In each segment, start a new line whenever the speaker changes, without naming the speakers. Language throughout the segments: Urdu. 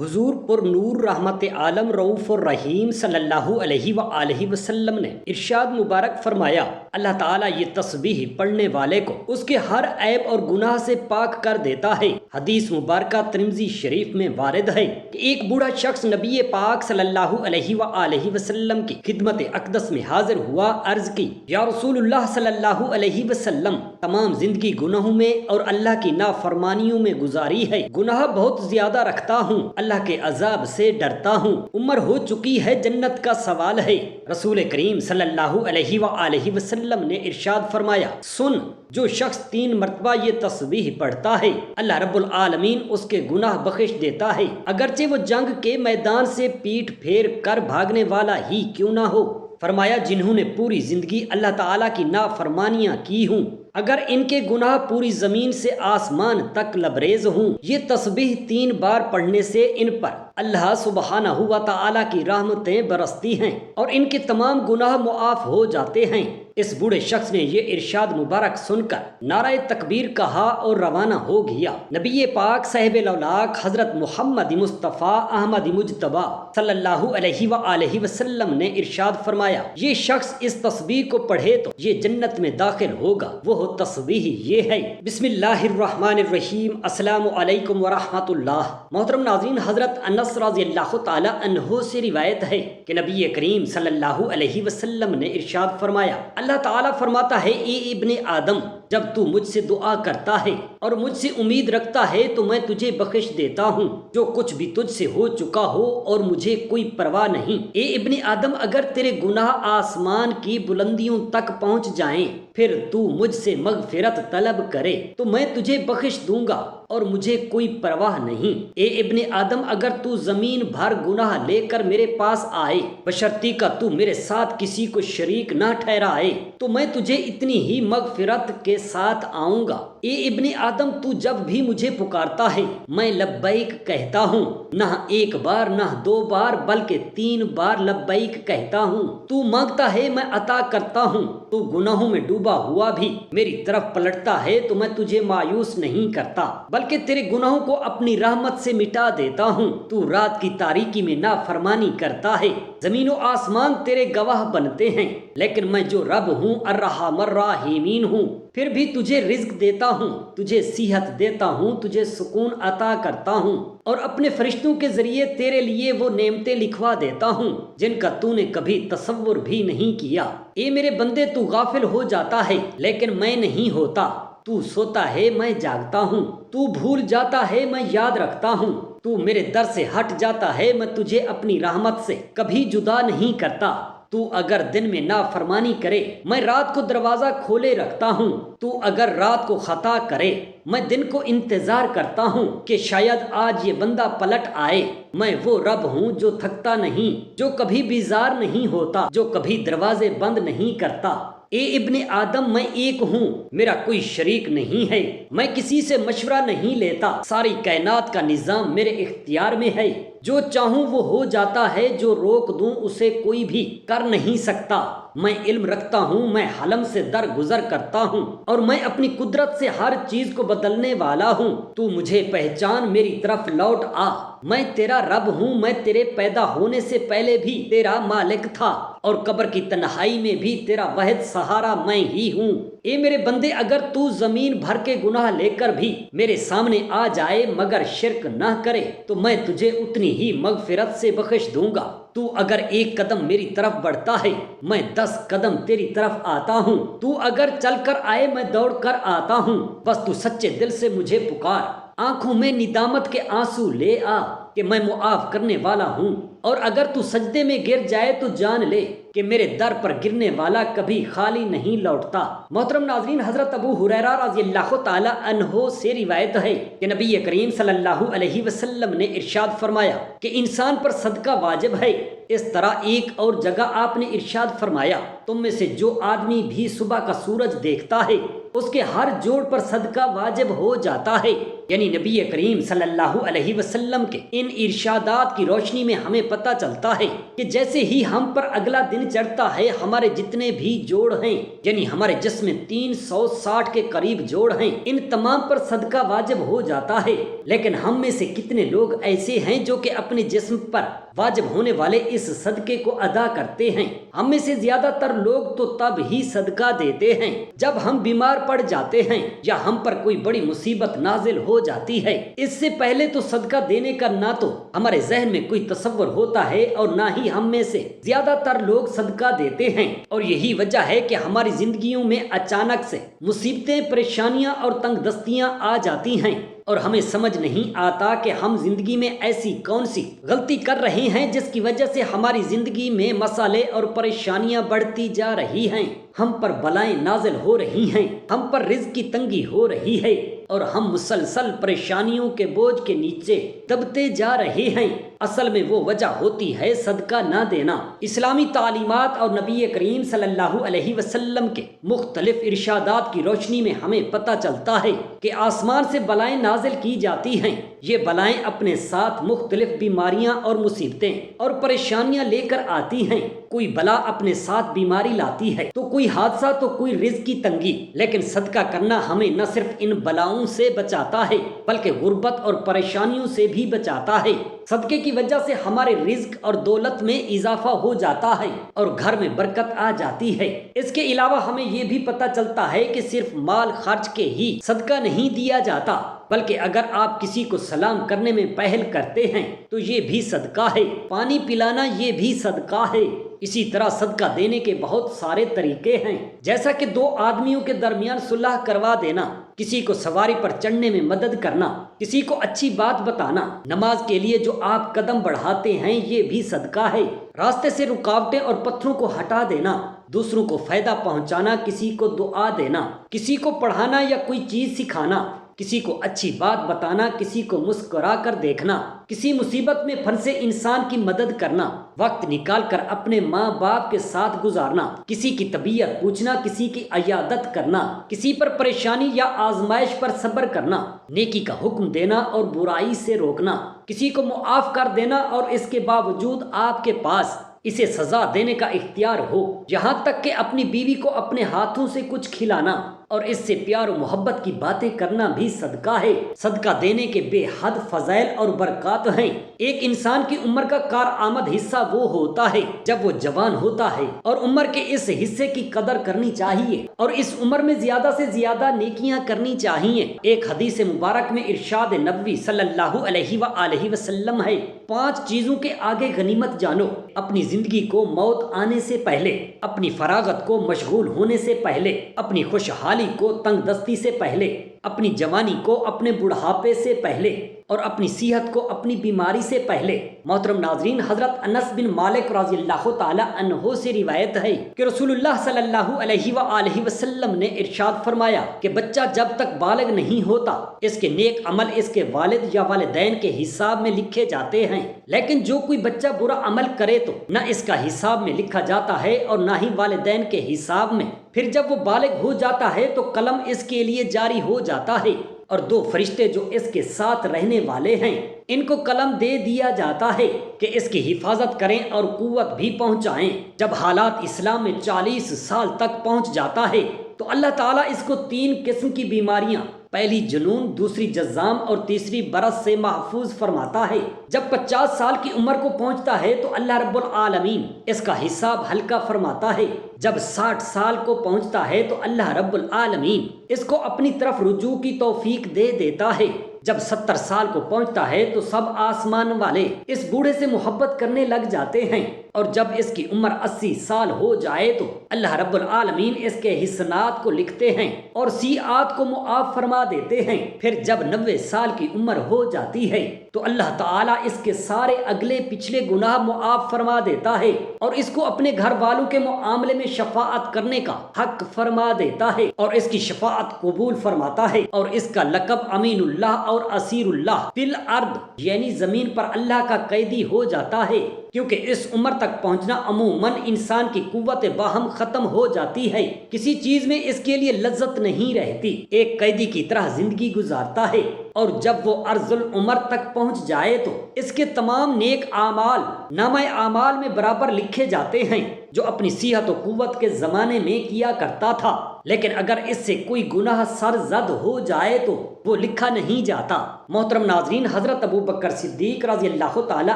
حضور پر نور رحمت عالم رؤوف الرحیم صلی اللہ علیہ وآلہ وسلم نے ارشاد مبارک فرمایا، اللہ تعالیٰ یہ تسبیح پڑھنے والے کو اس کے ہر عیب اور گناہ سے پاک کر دیتا ہے۔ حدیث مبارکہ ترمذی شریف میں وارد ہے کہ ایک بوڑھا شخص نبی پاک صلی اللہ علیہ وآلہ وسلم کی خدمت اقدس میں حاضر ہوا، عرض کی، یا رسول اللہ صلی اللہ علیہ وسلم، تمام زندگی گناہوں میں اور اللہ کی نافرمانیوں میں گزاری ہے، گناہ بہت زیادہ رکھتا ہوں، اللہ کے عذاب سے ڈرتا ہوں، عمر ہو چکی ہے، جنت کا سوال ہے۔ رسول کریم صلی اللہ علیہ وآلہ وسلم نے ارشاد فرمایا، سن، جو شخص 3 مرتبہ یہ تسبیح پڑھتا ہے، اللہ رب العالمین اس کے گناہ بخش دیتا ہے، اگرچہ وہ جنگ کے میدان سے پیٹھ پھیر کر بھاگنے والا ہی کیوں نہ ہو۔ فرمایا، جنہوں نے پوری زندگی اللہ تعالیٰ کی نافرمانیاں کی ہوں، اگر ان کے گناہ پوری زمین سے آسمان تک لبریز ہوں، یہ تسبیح 3 بار پڑھنے سے ان پر اللہ سبحانہ و تعالیٰ کی رحمتیں برستی ہیں اور ان کے تمام گناہ معاف ہو جاتے ہیں۔ اس بوڑھے شخص نے یہ ارشاد مبارک سن کر نعرہ تکبیر کہا اور روانہ ہو گیا۔ نبی پاک صاحب الاولاق حضرت محمد مصطفیٰ احمد مجتبیٰ صلی اللہ علیہ وآلہ وسلم نے ارشاد فرمایا، یہ شخص اس تسبیح کو پڑھے تو یہ جنت میں داخل ہوگا۔ وہ تسبیح یہ ہے، بسم اللہ الرحمن الرحیم، السلام علیکم ورحمۃ اللہ۔ محترم ناظرین، حضرت انس رضی اللہ تعالی عنہ سے روایت ہے کہ نبی کریم صلی اللہ علیہ وسلم نے ارشاد فرمایا، اللہ تعالیٰ فرماتا ہے، اے ابن آدم، جب تو مجھ سے دعا کرتا ہے اور مجھ سے امید رکھتا ہے تو میں تجھے بخش دیتا ہوں جو کچھ بھی تجھ سے ہو چکا ہو، اور مجھے کوئی پرواہ نہیں۔ اے ابن آدم، اگر تیرے گناہ آسمان کی بلندیوں تک پہنچ جائیں، پھر تو مجھ سے مغفرت طلب کرے تو میں تجھے بخش دوں گا اور مجھے کوئی پرواہ نہیں۔ اے ابن آدم، اگر تو زمین بھر گناہ لے کر میرے پاس آئے، بشرطی کا تو میرے ساتھ کسی کو شریک نہ ٹھہرائے، تو میں تجھے اتنی ہی مغفرت کے ساتھ آؤں گا۔ اے ابن آدم، تو جب بھی مجھے پکارتا ہے، میں لبیک کہتا ہوں، نہ 1 بار نہ 2 بار بلکہ 3 بار لبیک کہتا ہوں۔ تو مانگتا ہے، میں عطا کرتا ہوں۔ تو گناہوں میں ڈوبا ہوا بھی میری طرف پلٹتا ہے تو میں تجھے مایوس نہیں کرتا، بلکہ تیرے گناہوں کو اپنی رحمت سے مٹا دیتا ہوں۔ تو رات کی تاریکی میں نافرمانی کرتا ہے، زمین و آسمان تیرے گواہ بنتے ہیں، لیکن میں جو رب ہوں، الرحم الراحمین ہوں، پھر بھی تجھے رزق دیتا ہوں، تجھے صحت دیتا ہوں، تجھے سکون عطا کرتا ہوں، اور اپنے فرشتوں کے ذریعے تیرے لیے وہ نعمتیں لکھوا دیتا ہوں جن کا تو نے کبھی تصور بھی نہیں کیا۔ اے میرے بندے، تو غافل ہو جاتا ہے لیکن میں نہیں ہوتا، تو سوتا ہے میں جاگتا ہوں، تو بھول جاتا ہے میں یاد رکھتا ہوں، تو میرے در سے ہٹ جاتا ہے میں تجھے اپنی رحمت سے کبھی جدا نہیں کرتا۔ تو اگر دن میں نافرمانی کرے، میں رات کو دروازہ کھولے رکھتا ہوں۔ تو اگر رات کو خطا کرے، میں دن کو انتظار کرتا ہوں کہ شاید آج یہ بندہ پلٹ آئے۔ میں وہ رب ہوں جو تھکتا نہیں، جو کبھی بیزار نہیں ہوتا، جو کبھی دروازے بند نہیں کرتا۔ اے ابن آدم، میں ایک ہوں، میرا کوئی شریک نہیں ہے، میں کسی سے مشورہ نہیں لیتا، ساری کائنات کا نظام میرے اختیار میں ہے، جو چاہوں وہ ہو جاتا ہے، جو روک دوں اسے کوئی بھی کر نہیں سکتا۔ میں علم رکھتا ہوں، میں حلم سے درگزر کرتا ہوں، اور میں اپنی قدرت سے ہر چیز کو بدلنے والا ہوں۔ تو مجھے پہچان، میری طرف لوٹ آ، میں تیرا رب ہوں، میں تیرے پیدا ہونے سے پہلے بھی تیرا مالک تھا، اور قبر کی تنہائی میں بھی تیرا واحد سہارا میں ہی ہوں۔ اے میرے بندے، اگر تو زمین بھر کے گناہ لے کر بھی میرے سامنے آ جائے مگر شرک نہ کرے تو میں تجھے اتنی ہی مغفرت سے بخش دوں گا۔ تو اگر 1 قدم میری طرف بڑھتا ہے، میں 10 قدم تیری طرف آتا ہوں۔ تو اگر چل کر آئے، میں دوڑ کر آتا ہوں۔ بس تو سچے دل سے مجھے پکار، آنکھوں میں ندامت کے آنسو لے آ کہ میں معاف کرنے والا ہوں، اور اگر تو سجدے میں گر جائے تو جان لے کہ میرے در پر گرنے والا کبھی خالی نہیں لوٹتا۔ محترم ناظرین، حضرت ابو ہریرہ رضی اللہ تعالی عنہ سے روایت ہے کہ نبی کریم صلی اللہ علیہ وسلم نے ارشاد فرمایا کہ انسان پر صدقہ واجب ہے۔ اس طرح ایک اور جگہ آپ نے ارشاد فرمایا، تم میں سے جو آدمی بھی صبح کا سورج دیکھتا ہے اس کے ہر جوڑ پر صدقہ واجب ہو جاتا ہے۔ یعنی نبی کریم صلی اللہ علیہ وسلم کے ان ارشادات کی روشنی میں ہمیں پتہ چلتا ہے کہ جیسے ہی ہم پر اگلا دن چڑھتا ہے ہمارے جتنے بھی جوڑ ہیں، یعنی ہمارے جسم میں 360 کے قریب جوڑ ہیں، ان تمام پر صدقہ واجب ہو جاتا ہے۔ لیکن ہم میں سے کتنے لوگ ایسے ہیں جو کہ اپنے جسم پر واجب ہونے والے اس صدقے کو ادا کرتے ہیں؟ ہم میں سے زیادہ تر لوگ تو تب ہی صدقہ دیتے ہیں جب ہم بیمار پڑ جاتے ہیں یا ہم پر کوئی بڑی مصیبت نازل ہو جاتی ہے۔ اس سے پہلے تو صدقہ دینے کا نہ تو ہمارے ذہن میں کوئی تصور ہوتا ہے اور نہ ہی ہم میں سے زیادہ تر لوگ صدقہ دیتے ہیں، اور یہی وجہ ہے کہ ہماری زندگیوں میں اچانک سے مصیبتیں، پریشانیاں اور تنگ دستیاں آ جاتی ہیں، اور ہمیں سمجھ نہیں آتا کہ ہم زندگی میں ایسی کون سی غلطی کر رہے ہیں جس کی وجہ سے ہماری زندگی میں مسائل اور پریشانیاں بڑھتی جا رہی ہیں، ہم پر بلائیں نازل ہو رہی ہیں، ہم پر رزق کی تنگی ہو رہی ہے، اور ہم مسلسل پریشانیوں کے بوجھ کے نیچے دبتے جا رہے ہیں۔ اصل میں وہ وجہ ہوتی ہے صدقہ نہ دینا۔ اسلامی تعلیمات اور نبی کریم صلی اللہ علیہ وسلم کے مختلف ارشادات کی روشنی میں ہمیں پتہ چلتا ہے کہ آسمان سے بلائیں نازل کی جاتی ہیں۔ یہ بلائیں اپنے ساتھ مختلف بیماریاں اور مصیبتیں اور پریشانیاں لے کر آتی ہیں۔ کوئی بلا اپنے ساتھ بیماری لاتی ہے تو کوئی حادثہ، تو کوئی رزق کی تنگی، لیکن صدقہ کرنا ہمیں نہ صرف ان بلاؤں سے بچاتا ہے بلکہ غربت اور پریشانیوں سے بھی بچاتا ہے۔ صدقے کی وجہ سے ہمارے رزق اور دولت میں اضافہ ہو جاتا ہے اور گھر میں برکت آ جاتی ہے۔ اس کے علاوہ ہمیں یہ بھی پتہ چلتا ہے کہ صرف مال خرچ کے ہی صدقہ نہیں دیا جاتا، بلکہ اگر آپ کسی کو سلام کرنے میں پہل کرتے ہیں تو یہ بھی صدقہ ہے، پانی پلانا یہ بھی صدقہ ہے۔ اسی طرح صدقہ دینے کے بہت سارے طریقے ہیں، جیسا کہ دو آدمیوں کے درمیان صلح کروا دینا، کسی کو سواری پر چڑھنے میں مدد کرنا، کسی کو اچھی بات بتانا، نماز کے لیے جو آپ قدم بڑھاتے ہیں یہ بھی صدقہ ہے، راستے سے رکاوٹیں اور پتھروں کو ہٹا دینا، دوسروں کو فائدہ پہنچانا، کسی کو دعا دینا، کسی کو پڑھانا یا کوئی چیز سکھانا، کسی کو اچھی بات بتانا، کسی کو مسکرا کر دیکھنا، کسی مصیبت میں پھنسے انسان کی مدد کرنا، وقت نکال کر اپنے ماں باپ کے ساتھ گزارنا، کسی کی طبیعت پوچھنا، کسی کی عیادت کرنا، کسی پر پریشانی یا آزمائش پر صبر کرنا، نیکی کا حکم دینا اور برائی سے روکنا، کسی کو معاف کر دینا اور اس کے باوجود آپ کے پاس اسے سزا دینے کا اختیار ہو، یہاں تک کہ اپنی بیوی کو اپنے ہاتھوں سے کچھ کھلانا اور اس سے پیار و محبت کی باتیں کرنا بھی صدقہ ہے۔ صدقہ دینے کے بے حد فضائل اور برکات ہیں۔ ایک انسان کی عمر کا کارآمد حصہ وہ ہوتا ہے جب وہ جوان ہوتا ہے، اور عمر کے اس حصے کی قدر کرنی چاہیے اور اس عمر میں زیادہ سے زیادہ نیکیاں کرنی چاہیے۔ ایک حدیث مبارک میں ارشاد نبوی صلی اللہ علیہ وآلہ وسلم ہے، 5 چیزوں کے آگے غنیمت جانو: اپنی زندگی کو موت آنے سے پہلے، اپنی فراغت کو مشغول ہونے سے پہلے، اپنی خوشحالی کو تنگ دستی سے پہلے، اپنی جوانی کو اپنے بڑھاپے سے پہلے، اور اپنی صحت کو اپنی بیماری سے پہلے۔ محترم ناظرین، حضرت انس بن مالک رضی اللہ تعالی عنہ سے روایت ہے کہ رسول اللہ صلی اللہ علیہ وآلہ وسلم نے ارشاد فرمایا کہ بچہ جب تک بالغ نہیں ہوتا اس کے نیک عمل اس کے والد یا والدین کے حساب میں لکھے جاتے ہیں، لیکن جو کوئی بچہ برا عمل کرے تو نہ اس کا حساب میں لکھا جاتا ہے اور نہ ہی والدین کے حساب میں۔ پھر جب وہ بالغ ہو جاتا ہے تو قلم اس کے لیے جاری ہو جاتا ہے، اور 2 فرشتے جو اس کے ساتھ رہنے والے ہیں ان کو قلم دے دیا جاتا ہے کہ اس کی حفاظت کریں اور قوت بھی پہنچائیں۔ جب حالات اسلام میں 40 سال تک پہنچ جاتا ہے تو اللہ تعالیٰ اس کو 3 قسم کی بیماریاں، پہلی جنون، دوسری جزام اور تیسری برس سے محفوظ فرماتا ہے۔ جب 50 سال کی عمر کو پہنچتا ہے تو اللہ رب العالمین اس کا حساب ہلکا فرماتا ہے۔ جب 60 سال کو پہنچتا ہے تو اللہ رب العالمین اس کو اپنی طرف رجوع کی توفیق دے دیتا ہے۔ جب 70 سال کو پہنچتا ہے تو سب آسمان والے اس بوڑھے سے محبت کرنے لگ جاتے ہیں، اور جب اس کی عمر 80 سال ہو جائے تو اللہ رب العالمین اس کے حسنات کو لکھتے ہیں اور سیئات کو معاف فرما دیتے ہیں۔ پھر جب 90 سال کی عمر ہو جاتی ہے تو اللہ تعالیٰ اس کے سارے اگلے پچھلے گناہ معاف فرما دیتا ہے اور اس کو اپنے گھر والوں کے معاملے میں شفاعت کرنے کا حق فرما دیتا ہے اور اس کی شفاعت قبول فرماتا ہے، اور اس کا لقب امین اللہ اور اسیر اللہ فی الارض، یعنی زمین پر اللہ کا قیدی ہو جاتا ہے۔ کیونکہ اس عمر تک پہنچنا عموماً انسان کی قوت باہم ختم ہو جاتی ہے، کسی چیز میں اس کے لیے لذت نہیں رہتی، ایک قیدی کی طرح زندگی گزارتا ہے، اور جب وہ ارذل العمر تک پہنچ جائے تو اس کے تمام نیک اعمال نامہ اعمال میں برابر لکھے جاتے ہیں جو اپنی صحت و قوت کے زمانے میں کیا کرتا تھا، لیکن اگر اس سے کوئی گناہ سرزد ہو جائے تو وہ لکھا نہیں جاتا۔ محترم ناظرین، حضرت ابو بکر صدیق رضی اللہ تعالی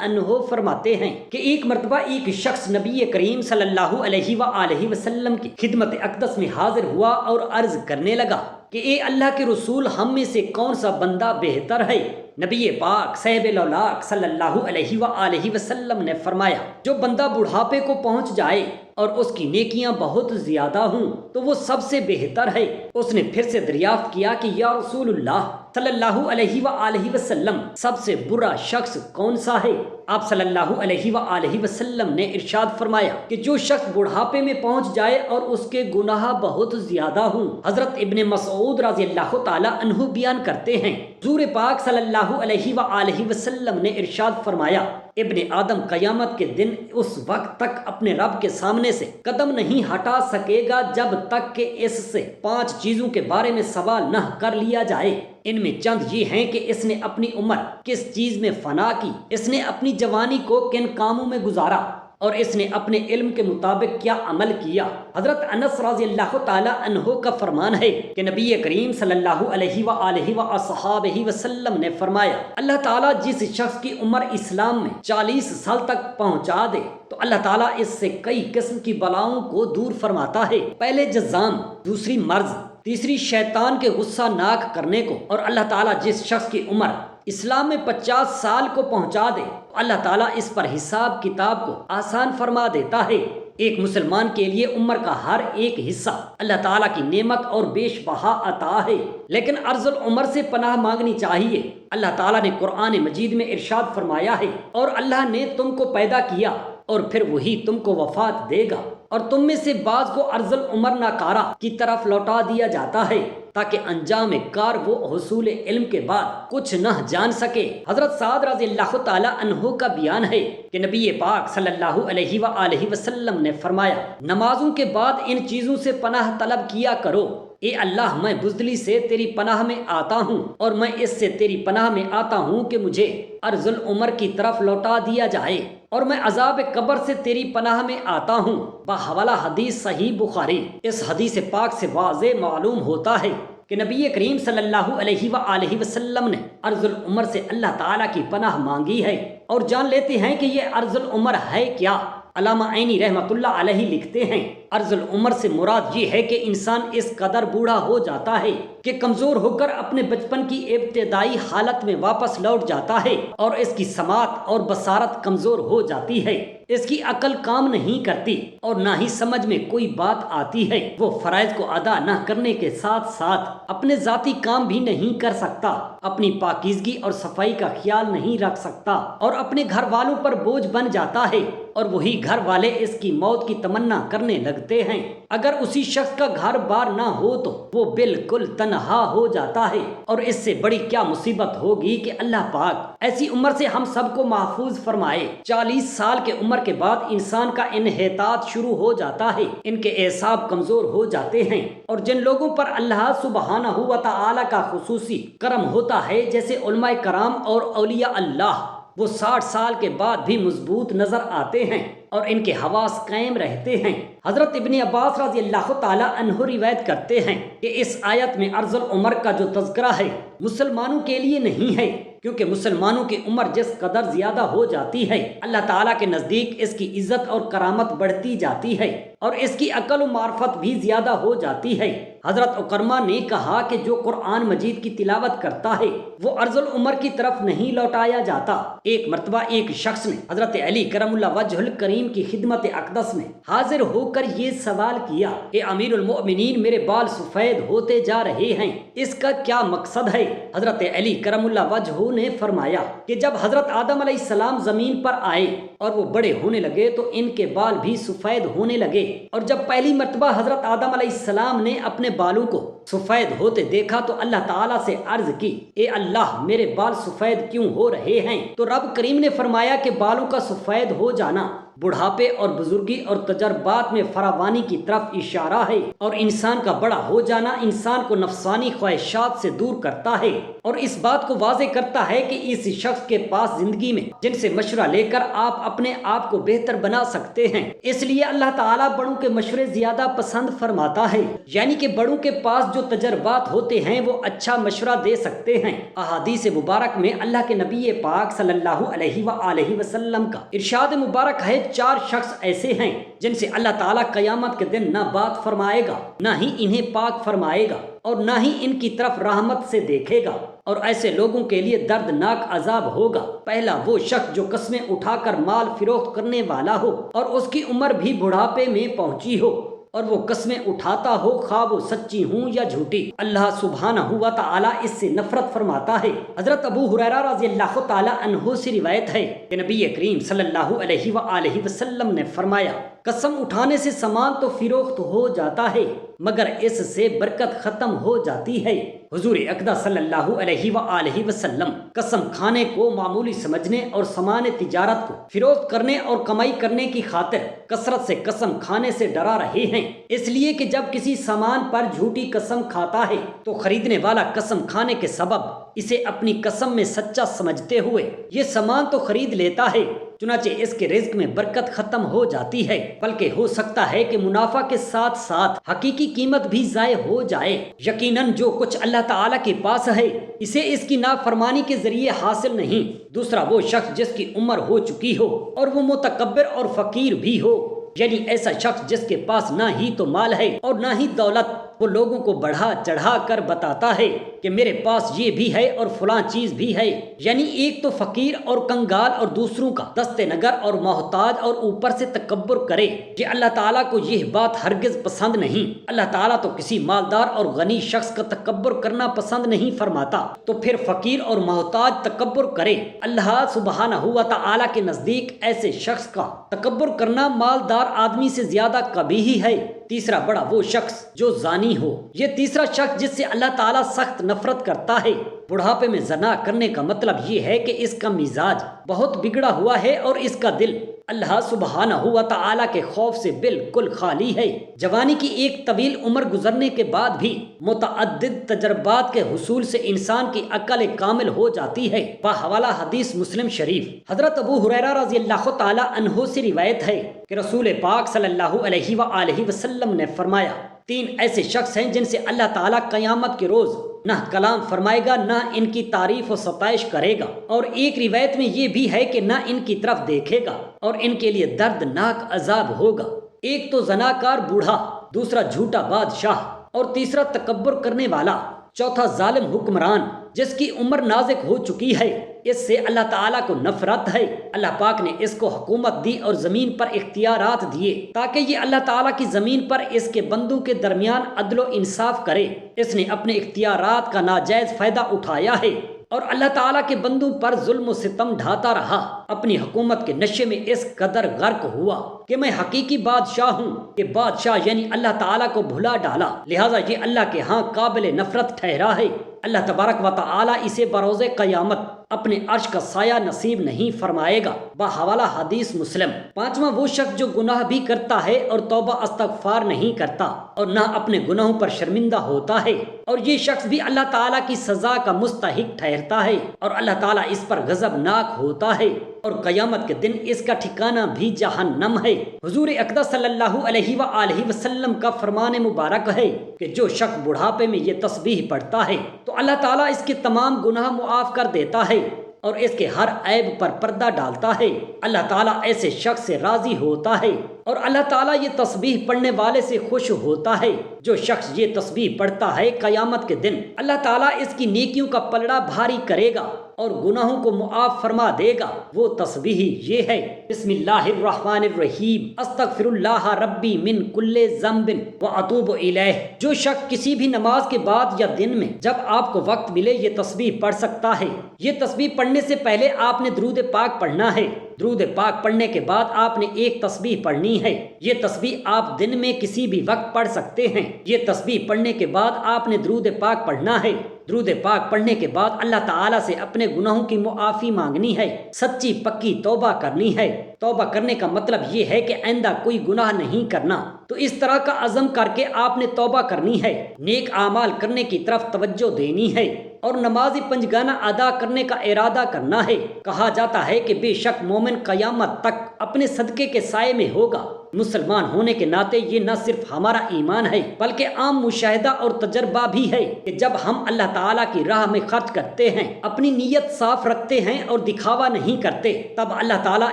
عنہ فرماتے ہیں کہ ایک مرتبہ ایک شخص نبی کریم صلی اللہ علیہ وآلہ وسلم کی خدمت اقدس میں حاضر ہوا اور عرض کرنے لگا کہ اے اللہ کے رسول، ہم میں سے کون سا بندہ بہتر ہے؟ نبی پاک صاحب الاولاق صلی اللہ علیہ وآلہ وسلم نے فرمایا، جو بندہ بڑھاپے کو پہنچ جائے اور اس کی نیکیاں بہت زیادہ ہوں تو وہ سب سے بہتر ہے۔ اس نے پھر سے دریافت کیا کہ یا رسول اللہ صلی اللہ علیہ وآلہ وسلم، سب سے برا شخص کون سا ہے؟ آپ صلی اللہ علیہ وآلہ وسلم نے ارشاد فرمایا کہ جو شخص بڑھاپے میں پہنچ جائے اور اس کے گناہ بہت زیادہ ہوں۔ حضرت ابن مسعود رضی اللہ تعالی عنہ بیان کرتے ہیں، حضور پاک صلی اللہ علیہ وآلہ وسلم نے ارشاد فرمایا، ابن آدم قیامت کے دن اس وقت تک اپنے رب کے سامنے سے قدم نہیں ہٹا سکے گا جب تک کہ اس سے 5 چیزوں کے بارے میں سوال نہ کر لیا جائے۔ ان میں چند یہ ہیں کہ اس نے اپنی عمر کس چیز میں فنا کی، اس نے اپنی جوانی کو کن کاموں میں گزارا، اور اس نے اپنے علم کے مطابق کیا عمل کیا۔ حضرت انس رضی اللہ تعالی عنہ کا فرمان ہے کہ نبی کریم صلی اللہ علیہ وآلہ وصحابہ وسلم نے فرمایا، اللہ تعالیٰ جس شخص کی عمر اسلام میں 40 سال تک پہنچا دے تو اللہ تعالیٰ اس سے کئی قسم کی بلاؤں کو دور فرماتا ہے، پہلے جزام، دوسری مرض، تیسری شیطان کے غصہ ناک کرنے کو، اور اللہ تعالیٰ جس شخص کی عمر اسلام میں 50 سال کو پہنچا دے تو اللہ تعالیٰ اس پر حساب کتاب کو آسان فرما دیتا ہے۔ ایک مسلمان کے لیے عمر کا ہر ایک حصہ اللہ تعالیٰ کی نعمت اور بیش بہا عطا ہے، لیکن ارذل العمر سے پناہ مانگنی چاہیے۔ اللہ تعالیٰ نے قرآن مجید میں ارشاد فرمایا ہے، اور اللہ نے تم کو پیدا کیا اور پھر وہی تم کو وفات دے گا، اور تم میں سے بعض کو ارذل العمر ناکارہ کی طرف لوٹا دیا جاتا ہے تاکہ انجام کار وہ حصول علم کے بعد کچھ نہ جان سکے۔ حضرت سعد رضی اللہ تعالی عنہ کا بیان ہے کہ نبی پاک صلی اللہ علیہ وآلہ وسلم نے فرمایا، نمازوں کے بعد ان چیزوں سے پناہ طلب کیا کرو، اے اللہ میں بزدلی سے تیری پناہ میں آتا ہوں، اور میں اس سے تیری پناہ میں آتا ہوں کہ مجھے ارذل العمر کی طرف لوٹا دیا جائے، اور میں عذاب قبر سے تیری پناہ میں آتا ہوں۔ بحوالہ حدیث صحیح بخاری۔ اس حدیث پاک سے واضح معلوم ہوتا ہے کہ نبی کریم صلی اللہ علیہ وآلہ وسلم نے ارذل العمر سے اللہ تعالیٰ کی پناہ مانگی ہے، اور جان لیتے ہیں کہ یہ ارذل العمر ہے کیا۔ علامہ عینی رحمۃ اللہ علیہ لکھتے ہیں، ارذل العمر سے مراد یہ ہے کہ انسان اس قدر بوڑھا ہو جاتا ہے کہ کمزور ہو کر اپنے بچپن کی ابتدائی حالت میں واپس لوٹ جاتا ہے، اور اس کی سماعت اور بصارت کمزور ہو جاتی ہے، اس کی عقل کام نہیں کرتی اور نہ ہی سمجھ میں کوئی بات آتی ہے، وہ فرائض کو ادا نہ کرنے کے ساتھ ساتھ اپنے ذاتی کام بھی نہیں کر سکتا، اپنی پاکیزگی اور صفائی کا خیال نہیں رکھ سکتا، اور اپنے گھر والوں پر بوجھ بن جاتا ہے، اور وہی گھر والے اس کی موت کی تمنا کرنے لگتے ہیں۔ اگر اسی شخص کا گھر بار نہ ہو تو وہ بالکل تنہا ہو جاتا ہے، اور اس سے بڑی کیا مصیبت ہوگی کہ اللہ پاک ایسی عمر سے ہم سب کو محفوظ فرمائے۔ 40 سال کے عمر کے بعد انسان کا انحطاط شروع ہو جاتا ہے، ان کے اعصاب کمزور ہو جاتے ہیں، اور جن لوگوں پر اللہ سبحانہ و تعالی کا خصوصی کرم ہوتا ہے جیسے علماء کرام اور اولیاء اللہ، وہ 60 سال کے بعد بھی مضبوط نظر آتے ہیں اور ان کے حواس قائم رہتے ہیں۔ حضرت ابن عباس رضی اللہ تعالی عنہ روایت کرتے ہیں کہ اس آیت میں ارذل العمر کا جو تذکرہ ہے مسلمانوں کے لیے نہیں ہے، کیونکہ مسلمانوں کی عمر جس قدر زیادہ ہو جاتی ہے اللہ تعالیٰ کے نزدیک اس کی عزت اور کرامت بڑھتی جاتی ہے، اور اس کی عقل و معرفت بھی زیادہ ہو جاتی ہے۔ حضرت اکرمہ نے کہا کہ جو قرآن مجید کی تلاوت کرتا ہے وہ ارذل العمر کی طرف نہیں لوٹایا جاتا۔ ایک مرتبہ ایک شخص نے حضرت علی کرم اللہ وجہ الکریم کی خدمت اقدس میں حاضر ہو کر یہ سوال کیا، اے امیر المؤمنین، میرے بال سفید ہوتے جا رہے ہیں، اس کا کیا مقصد ہے؟ حضرت علی کرم اللہ وجہ نے فرمایا کہ جب حضرت آدم علیہ السلام زمین پر آئے اور وہ بڑے ہونے لگے تو ان کے بال بھی سفید ہونے لگے، اور جب پہلی مرتبہ حضرت آدم علیہ السلام نے اپنے بالوں کو سفید ہوتے دیکھا تو اللہ تعالیٰ سے عرض کی، اے اللہ میرے بال سفید کیوں ہو رہے ہیں؟ تو رب کریم نے فرمایا کہ بالوں کا سفید ہو جانا بڑھاپے اور بزرگی اور تجربات میں فراوانی کی طرف اشارہ ہے، اور انسان کا بڑا ہو جانا انسان کو نفسانی خواہشات سے دور کرتا ہے، اور اس بات کو واضح کرتا ہے کہ اس شخص کے پاس زندگی میں جن سے مشورہ لے کر آپ اپنے آپ کو بہتر بنا سکتے ہیں۔ اس لیے اللہ تعالیٰ بڑوں کے مشورے زیادہ پسند فرماتا ہے، یعنی کہ بڑوں کے پاس جو تجربات ہوتے ہیں وہ اچھا مشورہ دے سکتے ہیں۔ احادیث مبارک میں اللہ کے نبی پاک صلی اللہ علیہ وآلہ وسلم کا ارشاد مبارک ہے، 4 شخص ایسے ہیں جن سے اللہ تعالیٰ قیامت کے دن نہ بات فرمائے گا، نہ ہی انہیں پاک فرمائے گا، اور نہ ہی ان کی طرف رحمت سے دیکھے گا، اور ایسے لوگوں کے لیے دردناک عذاب ہوگا۔ پہلا وہ شخص جو قسمیں اٹھا کر مال فروخت کرنے والا ہو اور اس کی عمر بھی بڑھاپے میں پہنچی ہو، اور وہ قسمیں اٹھاتا ہو خواہ وہ سچی ہوں یا جھوٹی۔ اللہ سبحانہ و تعالیٰ اس سے نفرت فرماتا ہے۔ حضرت ابو ہریرہ رضی اللہ تعالیٰ عنہ سے روایت ہے کہ نبی کریم صلی اللہ علیہ وآلہ وسلم نے فرمایا، قسم اٹھانے سے سامان تو فروخت ہو جاتا ہے مگر اس سے برکت ختم ہو جاتی ہے۔ حضور اقدس صلی اللہ علیہ وآلہ وسلم قسم کھانے کو معمولی سمجھنے اور سامان تجارت کو فروخت کرنے اور کمائی کرنے کی خاطر کثرت سے قسم کھانے سے ڈرا رہے ہیں، اس لیے کہ جب کسی سامان پر جھوٹی قسم کھاتا ہے تو خریدنے والا قسم کھانے کے سبب اسے اپنی قسم میں سچا سمجھتے ہوئے یہ سامان تو خرید لیتا ہے، چنانچہ اس کے رزق میں برکت ختم ہو جاتی ہے، بلکہ ہو سکتا ہے کہ منافع کے ساتھ ساتھ حقیقی قیمت بھی ضائع ہو جائے۔ یقیناً جو کچھ اللہ تعالیٰ کے پاس ہے اسے اس کی نافرمانی کے ذریعے حاصل نہیں۔ دوسرا وہ شخص جس کی عمر ہو چکی ہو اور وہ متکبر اور فقیر بھی ہو، یعنی ایسا شخص جس کے پاس نہ ہی تو مال ہے اور نہ ہی دولت، وہ لوگوں کو بڑھا چڑھا کر بتاتا ہے کہ میرے پاس یہ بھی ہے اور فلاں چیز بھی ہے، یعنی ایک تو فقیر اور کنگال اور دوسروں کا دست نگر اور محتاج، اور اوپر سے تکبر کرے کہ اللہ تعالیٰ کو یہ بات ہرگز پسند نہیں۔ اللہ تعالیٰ تو کسی مالدار اور غنی شخص کا تکبر کرنا پسند نہیں فرماتا، تو پھر فقیر اور محتاج تکبر کرے۔ اللہ سبحانہ و تعالیٰ کے نزدیک ایسے شخص کا تکبر کرنا مالدار آدمی سے زیادہ قبیح ہے۔ تیسرا بڑا وہ شخص جو زانی ہو، یہ تیسرا شخص جس سے اللہ تعالیٰ سخت نفرت کرتا ہے۔ بڑھاپے میں زنا کرنے کا مطلب یہ ہے کہ اس کا مزاج بہت بگڑا ہوا ہے اور اس کا دل اللہ سبحانہ و تعالیٰ کے خوف سے بالکل خالی ہے۔ جوانی کی ایک طویل عمر گزرنے کے بعد بھی متعدد تجربات کے حصول سے انسان کی عقل کامل ہو جاتی ہے۔ بحوالہ حدیث مسلم شریف حضرت ابو ہریرہ رضی اللہ تعالیٰ عنہ سے روایت ہے کہ رسول پاک صلی اللہ علیہ وآلہ وسلم نے فرمایا، 3 ایسے شخص ہیں جن سے اللہ تعالیٰ قیامت کے روز نہ کلام فرمائے گا، نہ ان کی تعریف و ستائش کرے گا، اور ایک روایت میں یہ بھی ہے کہ نہ ان کی طرف دیکھے گا، اور ان کے لیے دردناک عذاب ہوگا۔ ایک تو زناکار بوڑھا، دوسرا جھوٹا بادشاہ، اور تیسرا تکبر کرنے والا، چوتھا ظالم حکمران جس کی عمر نازک ہو چکی ہے۔ اس سے اللہ تعالیٰ کو نفرت ہے۔ اللہ پاک نے اس کو حکومت دی اور زمین پر اختیارات دیے تاکہ یہ اللہ تعالیٰ کی زمین پر اس کے بندوں کے درمیان عدل و انصاف کرے۔ اس نے اپنے اختیارات کا ناجائز فائدہ اٹھایا ہے اور اللہ تعالیٰ کے بندوں پر ظلم و ستم ڈھاتا رہا۔ اپنی حکومت کے نشے میں اس قدر غرق ہوا کہ میں حقیقی بادشاہ ہوں، کہ بادشاہ یعنی اللہ تعالیٰ کو بھلا ڈالا، لہٰذا یہ اللہ کے ہاں قابل نفرت ٹھہرا ہے۔ اللہ تبارک و تعالیٰ اسے بروز قیامت اپنے عرش کا سایہ نصیب نہیں فرمائے گا۔ بحوالہ حدیث مسلم۔ 5واں وہ شخص جو گناہ بھی کرتا ہے اور توبہ استغفار نہیں کرتا اور نہ اپنے گناہوں پر شرمندہ ہوتا ہے، اور یہ شخص بھی اللہ تعالیٰ کی سزا کا مستحق ٹھہرتا ہے، اور اللہ تعالیٰ اس پر غضبناک ہوتا ہے، اور قیامت کے دن اس کا ٹھکانہ بھی جہنم ہے۔ حضور اقدس صلی اللہ علیہ وآلہ وسلم کا فرمان مبارک ہے کہ جو شخص بڑھاپے میں یہ تسبیح پڑھتا ہے تو اللہ تعالیٰ اس کے تمام گناہ معاف کر دیتا ہے اور اس کے ہر عیب پر پردہ ڈالتا ہے۔ اللہ تعالیٰ ایسے شخص سے راضی ہوتا ہے اور اللہ تعالیٰ یہ تسبیح پڑھنے والے سے خوش ہوتا ہے۔ جو شخص یہ تسبیح پڑھتا ہے قیامت کے دن اللہ تعالیٰ اس کی نیکیوں کا پلڑا بھاری کرے گا اور گناہوں کو معاف فرما دے گا۔ وہ تسبیح یہ ہے: بسم اللہ الرحمن الرحیم، استغفر اللہ ربی من کل ذنب واتوب الیہ۔ جو شخص کسی بھی نماز کے بعد یا دن میں جب آپ کو وقت ملے یہ تسبیح پڑھ سکتا ہے۔ یہ تسبیح پڑھنے سے پہلے آپ نے درود پاک پڑھنا ہے۔ درود پاک پڑھنے کے بعد آپ نے ایک تسبیح پڑھنی ہے۔ یہ تسبیح آپ دن میں کسی بھی وقت پڑھ سکتے ہیں۔ یہ تسبیح پڑھنے کے بعد آپ نے درود پاک پڑھنا ہے۔ درود پاک پڑھنے کے بعد اللہ تعالیٰ سے اپنے گناہوں کی معافی مانگنی ہے، سچی پکی توبہ کرنی ہے۔ توبہ کرنے کا مطلب یہ ہے کہ آئندہ کوئی گناہ نہیں کرنا۔ تو اس طرح کا عزم کر کے آپ نے توبہ کرنی ہے، نیک اعمال کرنے کی طرف توجہ دینی ہے اور نماز پنجگانہ ادا کرنے کا ارادہ کرنا ہے۔ کہا جاتا ہے کہ بے شک مومن قیامت تک اپنے صدقے کے سائے میں ہوگا۔ مسلمان ہونے کے ناطے یہ نہ صرف ہمارا ایمان ہے بلکہ عام مشاہدہ اور تجربہ بھی ہے کہ جب ہم اللہ تعالیٰ کی راہ میں خرچ کرتے ہیں، اپنی نیت صاف رکھتے ہیں اور دکھاوا نہیں کرتے، تب اللہ تعالیٰ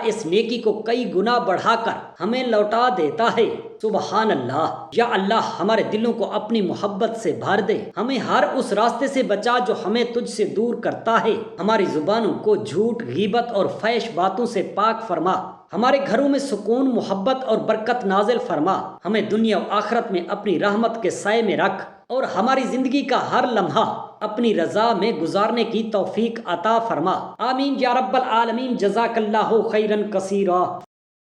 اس نیکی کو کئی گنا بڑھا کر ہمیں لوٹا دیتا ہے۔ سبحان اللہ۔ یا اللہ ہمارے دلوں کو اپنی محبت سے بھر دے، ہمیں ہر اس راستے سے بچا جو ہمیں تجھ سے دور کرتا ہے، ہماری زبانوں کو جھوٹ، غیبت اور فحش باتوں سے پاک فرما، ہمارے گھروں میں سکون، محبت اور برکت نازل فرما، ہمیں دنیا و آخرت میں اپنی رحمت کے سائے میں رکھ اور ہماری زندگی کا ہر لمحہ اپنی رضا میں گزارنے کی توفیق عطا فرما۔ آمین یا رب العالمین۔ جزاک اللہ خیرا کثیرا۔